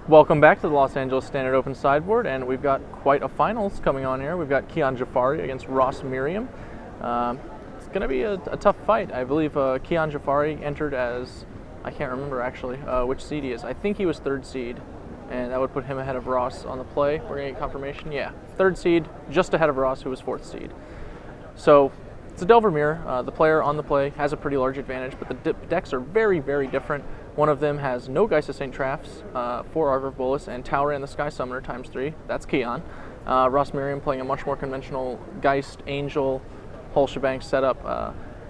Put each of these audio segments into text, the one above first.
Welcome back to the Los Angeles Standard Open sideboard, and we've got quite a finals coming on here. We've got Kiyan Jafari against Ross Merriam. It's going to be a tough fight. I believe Kiyan Jafari entered as, I can't remember actually which seed he is. I think he was 3rd seed, and that would put him ahead of Ross on the play. We're going to get confirmation. Yeah, 3rd seed, just ahead of Ross, who was 4th seed. So it's a Delver Mirror. The player on the play has a pretty large advantage, but the decks are very, very different. One of them has no Geist of St. Traffs, 4 Arbor of Bolas, and Talrand the Sky Summoner ×3. That's Kiyan. Ross Merriam playing a much more conventional Geist, Angel, whole shebang setup.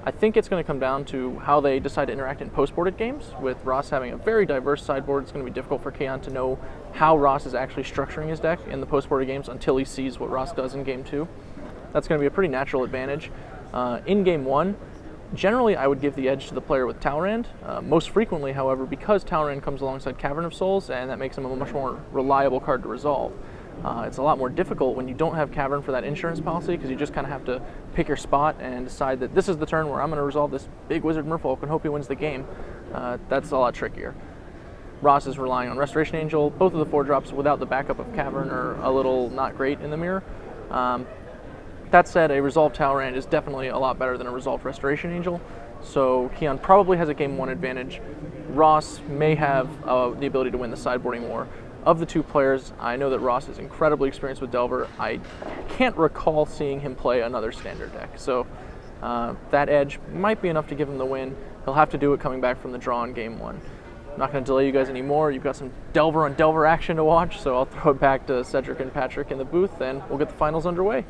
I think it's going to come down to how they decide to interact in post-boarded games. With Ross having a very diverse sideboard, it's going to be difficult for Kiyan to know how Ross is actually structuring his deck in the post-boarded games until he sees what Ross does in Game 2. That's going to be a pretty natural advantage. In Game 1, generally, I would give the edge to the player with Talrand. Most frequently, however, because Talrand comes alongside Cavern of Souls, and that makes him a much more reliable card to resolve. It's a lot more difficult when you don't have Cavern for that insurance policy, because you just kind of have to pick your spot and decide that this is the turn where I'm going to resolve this big Wizard Merfolk and hope he wins the game. That's a lot trickier. Ross is relying on Restoration Angel. Both of the 4-drops without the backup of Cavern are a little not great in the mirror. That said, a Resolved Talrand is definitely a lot better than a Resolved Restoration Angel, so Kiyan probably has a Game 1 advantage. Ross may have the ability to win the sideboarding war. Of the two players, I know that Ross is incredibly experienced with Delver. I can't recall seeing him play another standard deck, so that edge might be enough to give him the win. He'll have to do it coming back from the draw in Game 1. I'm not going to delay you guys anymore. You've got some Delver on Delver action to watch, so I'll throw it back to Cedric and Patrick in the booth, and we'll get the finals underway.